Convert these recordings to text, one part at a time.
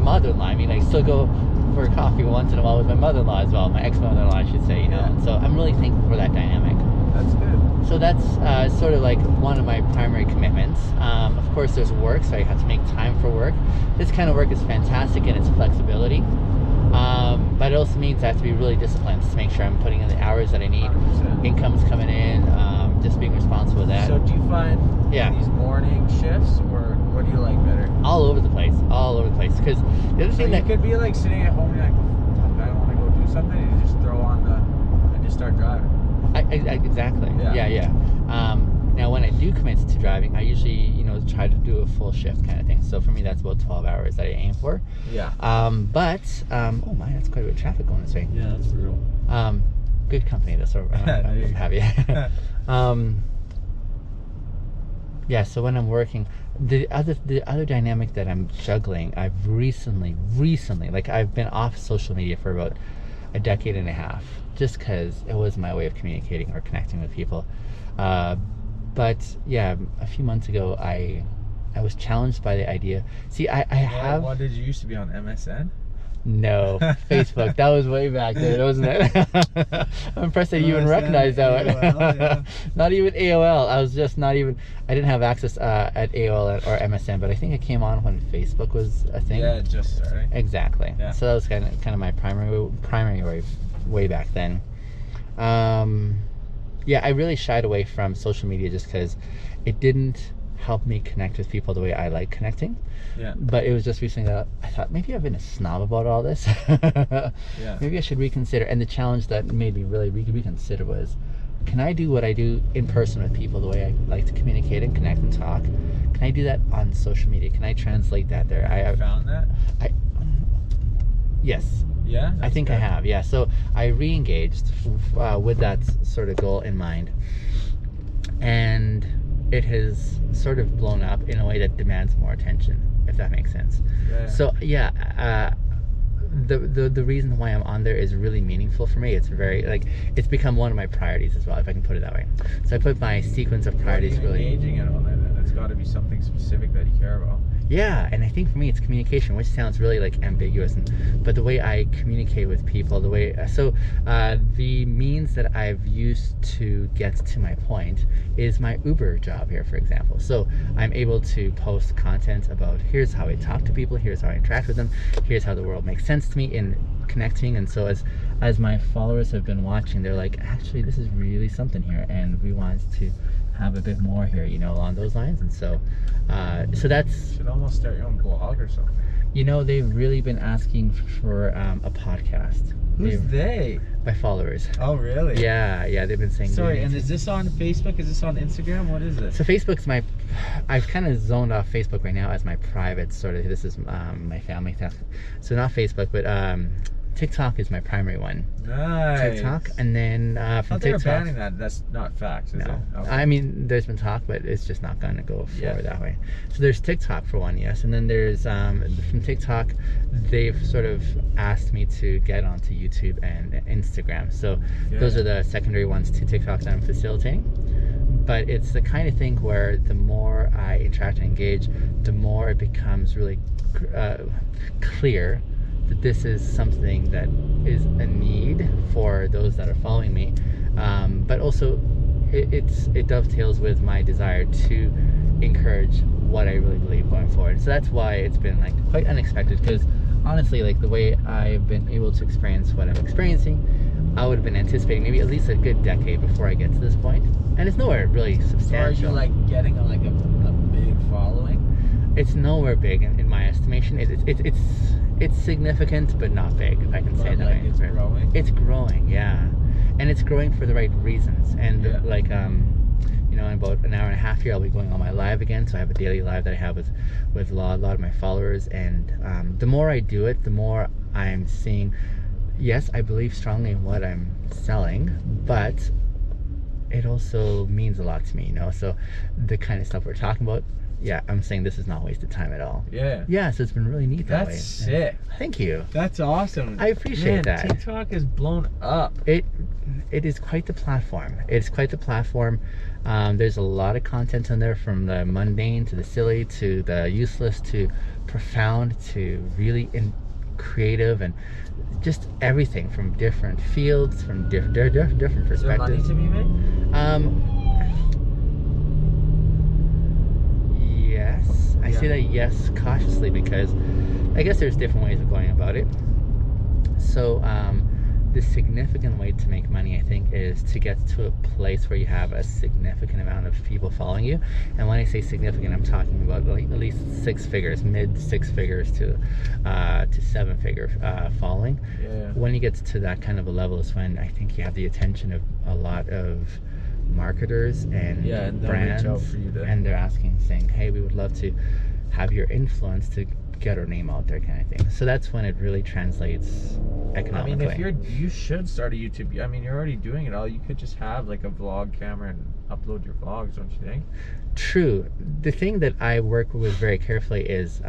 mother-in-law. I mean, I still go for coffee once in a while with my mother-in-law as well, my ex-mother-in-law, I should say, you know. Yeah. So I'm really thankful for that dynamic. That's good. So that's sort of like one of my primary commitments. Of course, there's work, so I have to make time for work. This kind of work is fantastic in its flexibility, but it also means I have to be really disciplined to make sure I'm putting in the hours that I need. 100%. Income's coming in, just being responsible with that. So do you find Yeah. these morning shifts, or what do you like better? All over the place, because the other So thing you that could be like sitting at home and you're like, I don't want to go do something, and you just throw on and just start driving. exactly. Yeah. Now, when I do commit to driving, I usually, try to do a full shift kind of thing. So for me, that's about 12 hours that I aim for. Yeah. Oh my, that's quite a bit of traffic going this way. Yeah, that's brutal. Good company, though, so I'm happy. Yeah, so when I'm working, the other dynamic that I'm juggling, I've recently, like I've been off social media for about a decade and a half, just because it was my way of communicating or connecting with people. But yeah, a few months ago, I was challenged by the idea. See, I have... What did you used to be on MSN? No, Facebook. That was way back there, wasn't it? I'm impressed that you even recognized that one. AOL, yeah. Not even AOL. I was just not even... I didn't have access at AOL or MSN, but I think it came on when Facebook was a thing. Yeah, just starting. Exactly. Yeah. So that was kind of my primary way back then. Yeah, I really shied away from social media just because it didn't help me connect with people the way I like connecting. Yeah. But it was just recently that I thought maybe I've been a snob about all this. Yeah. Maybe I should reconsider. And the challenge that made me really reconsider was, can I do what I do in person with people the way I like to communicate and connect and talk? Can I do that on social media? Can I translate that there? I found that? Yes. Yeah? I think good. I have, yeah. So I re-engaged with that sort of goal in mind. And it has sort of blown up in a way that demands more attention, if that makes sense. Yeah. So yeah, the reason why I'm on there is really meaningful for me. It's very, it's become one of my priorities as well, if I can put it that way. So I put my sequence of priorities What are you really... engaging in on that? It's got to be something specific that you care about. Yeah, and I think for me it's communication, which sounds really ambiguous, but the way I communicate with people, the means that I've used to get to my point is my Uber job here, for example. So I'm able to post content about here's how I talk to people, here's how I interact with them, here's how the world makes sense to me in connecting. And so as my followers have been watching, they're like, actually this is really something here, and we want to have a bit more here, along those lines. And so that's... You should almost start your own blog or something. They've really been asking for a podcast. Who's they? My followers. Oh, really? Yeah, they've been saying... Sorry, and is this on Facebook? Is this on Instagram? What is it? So Facebook's I've kind of zoned off Facebook right now as my private sort of, this is my family stuff. So not Facebook, but TikTok is my primary one. Nice. TikTok, and then from they're TikTok... banning that. That's not facts, is No. it? Okay. I mean, there's been talk, but it's just not going to go forward that way. So there's TikTok for one, yes. And then there's, from TikTok, they've sort of asked me to get onto YouTube and Instagram. So those are the secondary ones to TikTok that I'm facilitating. But it's the kind of thing where the more I interact and engage, the more it becomes really clear that this is something that is a need for those that are following me, but also it dovetails with my desire to encourage what I really believe going forward. So that's why it's been quite unexpected, because honestly, the way I've been able to experience what I'm experiencing, I would have been anticipating maybe at least a good decade before I get to this point, and it's nowhere really substantial. So are you getting a big following? It's nowhere big in my estimation. It's significant, but not big, if I can say that. It's growing? It's growing, yeah. And it's growing for the right reasons. And in about an hour and a half here, I'll be going on my live again. So I have a daily live that I have with a lot of my followers. And the more I do it, the more I'm seeing, yes, I believe strongly in what I'm selling, but it also means a lot to me, So the kind of stuff we're talking about, yeah, I'm saying this is not wasted time at all. Yeah. Yeah, so it's been really neat that way. That's sick. Thank you. That's awesome. I appreciate that. TikTok has blown up. it is quite the platform. It's quite the platform. There's a lot of content on there, from the mundane to the silly to the useless to profound to really creative, and just everything from different fields, from different perspectives. Is there money to be made? Yes. I say that yes cautiously, because I guess there's different ways of going about it. So the significant way to make money, I think, is to get to a place where you have a significant amount of people following you. And when I say significant, I'm talking about like at least 6 figures, mid 6 figures to 7 figure following. Yeah. When you get to that kind of a level is when I think you have the attention of a lot of marketers and and they'll brands, reach out for you to... and they're asking, saying, hey, we would love to have your influence to get our name out there, kind of thing. So that's when it really translates economically. I mean, you should start a YouTube. I mean, you're already doing it all. You could just have like a vlog camera and upload your vlogs, don't you think? True. The thing that I work with very carefully is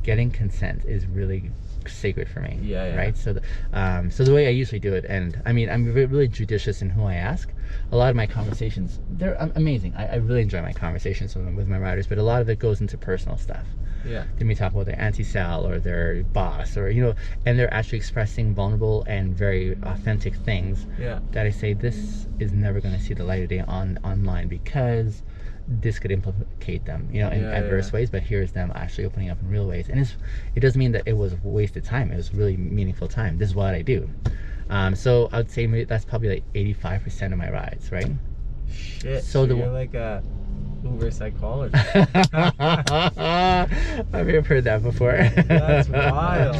getting consent is really sacred for me. Yeah. Right. So the way I usually do it, and I mean, I'm really judicious in who I ask. A lot of my conversations, they're amazing. I really enjoy my conversations with my riders, but a lot of it goes into personal stuff. Yeah. They may talk about their anti-sal or their boss, or and they're actually expressing vulnerable and very authentic things. Yeah. That I say, this is never going to see the light of day online, because this could implicate them, in adverse ways. But here's them actually opening up in real ways, and it doesn't mean that it was wasted time. It was really meaningful time. This is what I do. So I would say maybe that's probably like 85% of my rides, right? Shit. So you're like a Uber psychologist. I've heard that before. That's wild.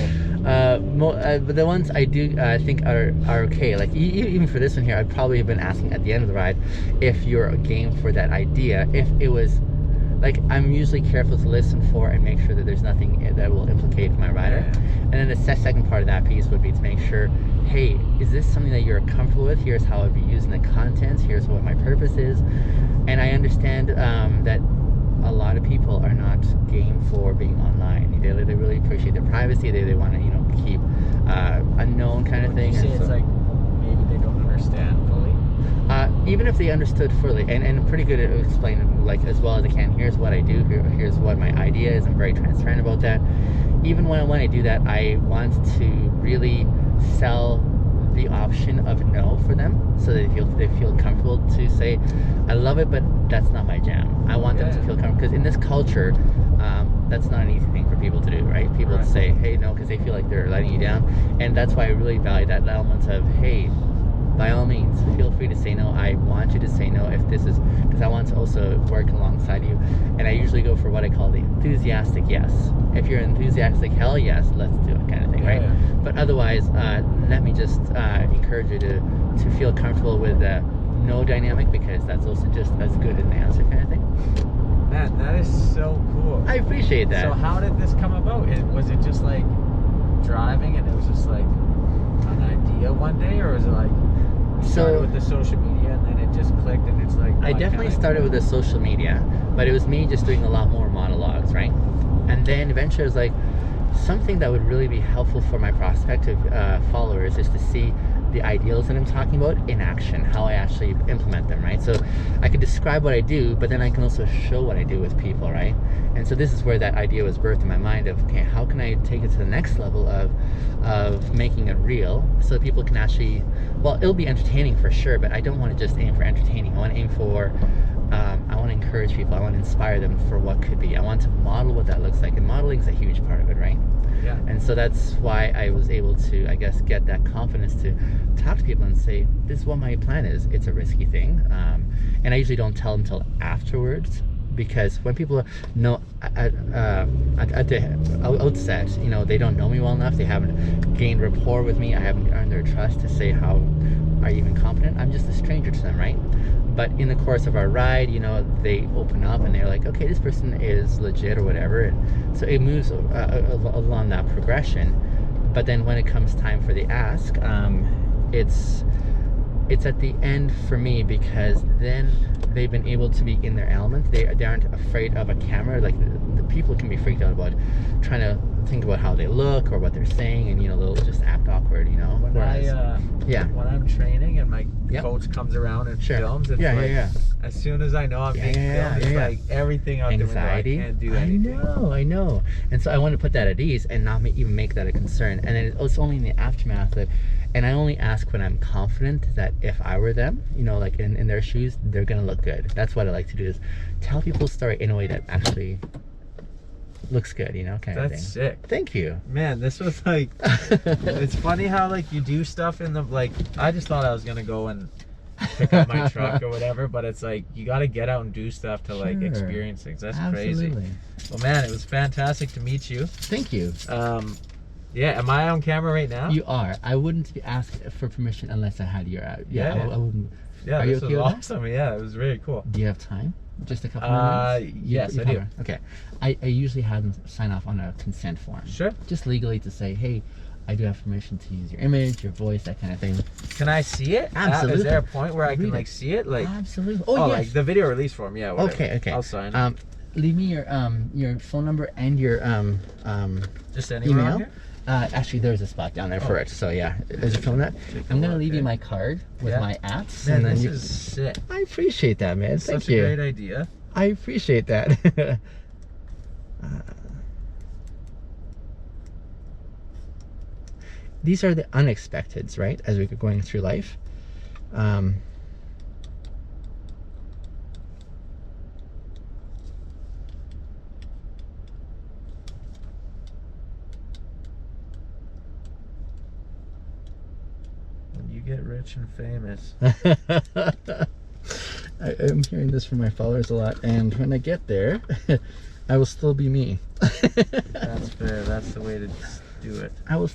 But the ones I do think are okay. Like even for this one here, I'd probably have been asking at the end of the ride if you're game for that idea. If it was, like, I'm usually careful to listen for and make sure that there's nothing that will implicate my rider. Yeah. And then the second part of that piece would be to make sure, hey, is this something that you're comfortable with? Here's how I'd be using the content. Here's what my purpose is. And I understand that a lot of people are not game for being online. They really appreciate their privacy. They want to keep unknown kind of thing. You say And it's like maybe they don't understand fully. Even if they understood fully, and I'm pretty good at explaining, like, as well as I can, here's what I do, here's what my idea is. I'm very transparent about that. Even when I do that, I want to really sell the option of no for them, so that they feel comfortable to say, I love it, but that's not my jam. I want them to feel comfortable, because in this culture, that's not an easy thing for people to do, right? People to say, hey, no, because they feel like they're letting you down. And that's why I really value that element of, hey, by all means, feel free to say no. I want you to say no if this is, because I want to also work alongside you. And I usually go for what I call the enthusiastic yes. If you're enthusiastic, hell yes, let's do it, kind of thing, right? But otherwise, let me just encourage you to feel comfortable with the no dynamic, because that's also just as good an answer, kind of thing. Man, that is so cool. I appreciate that. So how did this come about? Was it just like driving and it was just like an idea one day, or was it like started with the social media and then it just clicked and it's like... I definitely started with the social media, but it was me just doing a lot more monologues, right? And then eventually I was like, something that would really be helpful for my prospective followers is to see the ideals that I'm talking about in action, how I actually implement them, right? So I could describe what I do, but then I can also show what I do with people, right? And so this is where that idea was birthed in my mind of, okay, how can I take it to the next level of making it real, so people can actually, well, it'll be entertaining for sure, but I don't want to just aim for entertaining. I want to aim for, I want to encourage people. I want to inspire them for what could be. I want to model what that looks like, and modeling is a huge part of it, right? Yeah. And so that's why I was able to, I guess, get that confidence to talk to people and say, this is what my plan is. It's a risky thing. And I usually don't tell them until afterwards, because when people know at the outset, they don't know me well enough, they haven't gained rapport with me, I haven't earned their trust to say, how are you even competent? I'm just a stranger to them, right? But in the course of our ride, they open up and they're like, okay, this person is legit or whatever. And so it moves along that progression. But then when it comes time for the ask, it's at the end for me, because then they've been able to be in their element. They aren't afraid of a camera. Like the people can be freaked out about trying to think about how they look or what they're saying, and they'll just act awkward, When Whereas, when I'm training and my Yep. coach comes around and Sure. films, it's Yeah, like yeah. as soon as I know I'm being filmed, it's like everything out Anxiety. the window. I can't do anything. I know. And so I want to put that at ease and not even make that a concern. And then it's only in the aftermath that, and I only ask when I'm confident that if I were them, like in their shoes, they're gonna look good. That's what I like to do, is tell people's story in a way that actually looks good, kind of thing. That's sick. Thank you. Man, this was like, it's funny how like you do stuff in the, like, I just thought I was gonna go and pick up my truck or whatever, but it's like you got to get out and do stuff to like Sure. experience things. That's Absolutely. crazy. Well, man, it was fantastic to meet you. Thank you. Yeah, am I on camera right now? You are. I wouldn't be asked for permission unless I had your Yeah. I wouldn't. Yeah, Are you this okay was with that? awesome. Yeah, it was really cool. Do you have time? Just a couple of minutes? Yes, I do. Okay. I usually have them sign off on a consent form. Sure. Just legally to say, hey, I do have permission to use your image, your voice, that kind of thing. Can I see it? Absolutely. Is there a point where I can Read like it. see it? Like, Absolutely. oh, yes. like the video release form. Yeah. Whatever. Okay. I'll sign it. Leave me your phone number and your Just anywhere on email. here? Actually, there's a spot down there for it. So yeah, is your phone that? I'm gonna leave you my card with Yeah. my apps, Man, and then this you. is sick. I appreciate that, man. Thank Such you. a great idea. I appreciate that. These are the unexpecteds, right? As we're going through life. When you get rich and famous. I'm hearing this from my followers a lot, and when I get there, I will still be me. That's fair. That's the way to do it. I will still